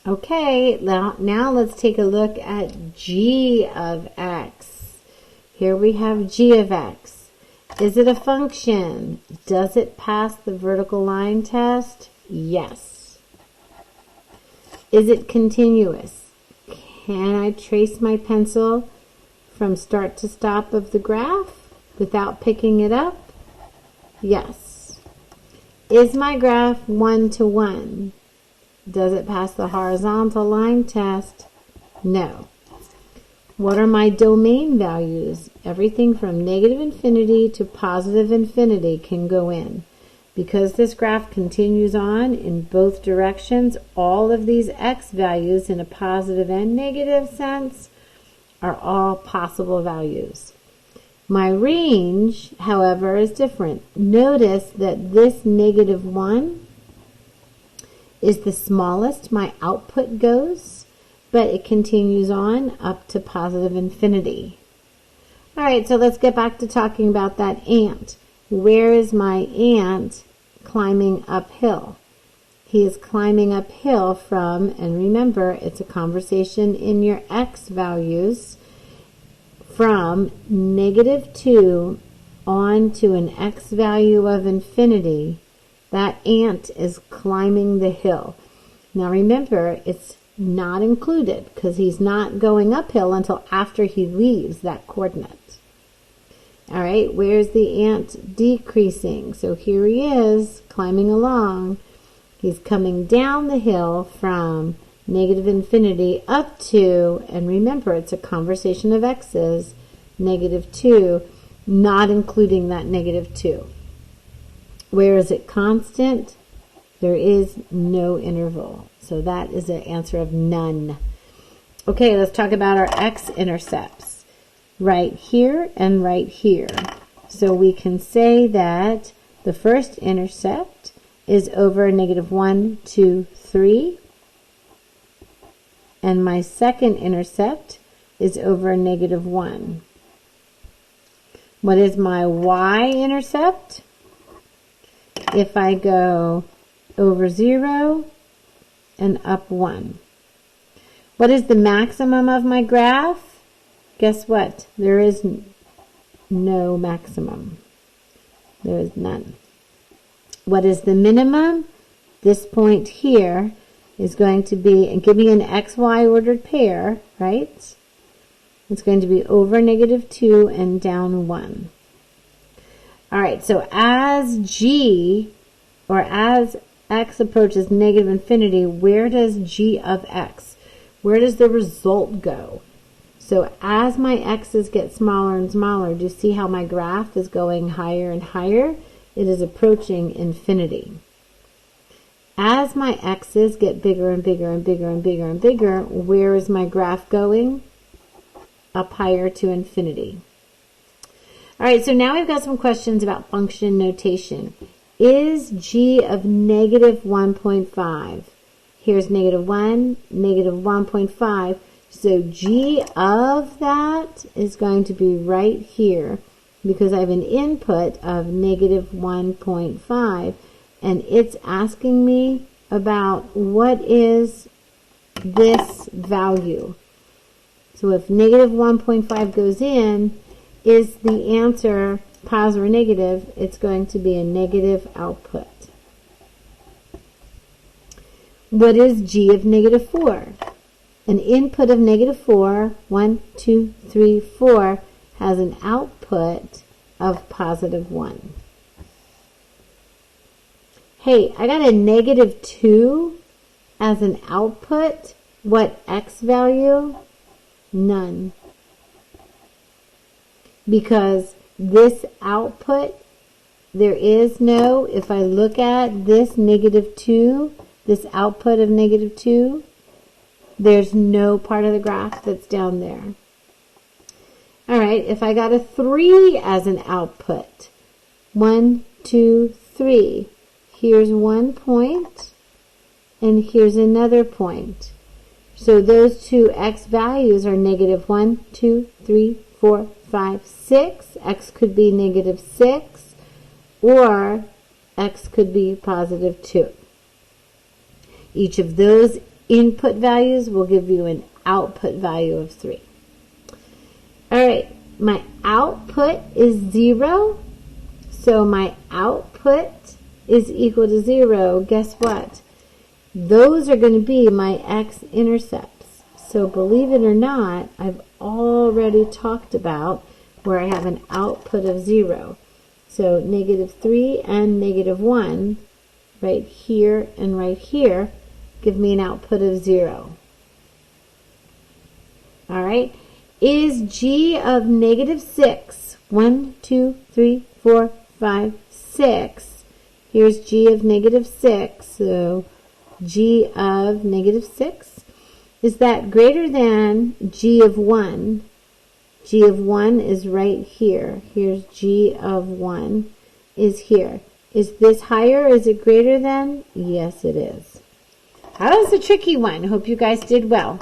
Okay, now let's take a look at g of x. Here we have g of x. Is it a function? Does it pass the vertical line test? Yes. Is it continuous? Can I trace my pencil from start to stop of the graph without picking it up? Yes. Is my graph 1 to 1? Does it pass the horizontal line test? No. What are my domain values? Everything from negative infinity to positive infinity can go in. Because this graph continues on in both directions, all of these x values in a positive and negative sense are all possible values. My range, however, is different. Notice that this -1 is the smallest my output goes, but it continues on up to positive infinity. All right, so let's get back to talking about that ant. Where is my ant climbing uphill? He is climbing uphill from, and remember, it's a conversation in your x values, from -2 on to an x value of infinity. That ant is climbing the hill. Now remember, it's not included because he's not going uphill until after he leaves that coordinate. All right, where's the ant decreasing? So here he is climbing along. He's coming down the hill from negative infinity up to, and remember, it's a conversation of x's, -2, not including that -2. Where is it constant? There is no interval. So that is an answer of none. Okay, let's talk about our x-intercepts. Right here and right here. So we can say that the first intercept is over -1, 2, 3. And my second intercept is over -1. What is my y-intercept? If I go over 0 and up 1. What is the maximum of my graph? Guess what? There is no maximum. There is none. What is the minimum? This point here is going to be, and give me an xy ordered pair, right? It's going to be over -2 and down 1. All right, so as g, or as x approaches negative infinity, where does g of x, where does the result go? So as my x's get smaller and smaller, do you see how my graph is going higher and higher? It is approaching infinity. As my x's get bigger and bigger and bigger and bigger and bigger, where is my graph going? Up higher to infinity. All right, so now we've got some questions about function notation. Is g of -1.5? Here's -1, -1.5. So g of that is going to be right here because I have an input of -1.5, and it's asking me about what is this value. So if -1.5 goes in, is the answer positive or negative? It's going to be a negative output. What is g of -4? An input of -4, 1, 2, 3, 4, has an output of +1. Hey, I got a -2 as an output. What x value? None. Because this output, there is no, if I look at this -2, this output of -2, there's no part of the graph that's down there. All right, if I got a 3 as an output, 1, 2, 3, here's one point, and here's another point. So those two x values are -1, 2, 3, 4, 5, 6. X could be -6, or x could be +2. Each of those input values will give you an output value of 3. All right, my output is 0, so my output is equal to 0. Guess what? Those are going to be my x-intercepts. So believe it or not, I've already talked about where I have an output of 0. So -3 and -1, right here and right here, give me an output of 0. All right. Is g of -6, 1, 2, 3, 4, 5, 6. Here's g of -6, so g of -6. Is that greater than g of 1? G of 1 is right here. Here's g of 1 is here. Is this higher? Is it greater than? Yes, it is. That was a tricky one. Hope you guys did well.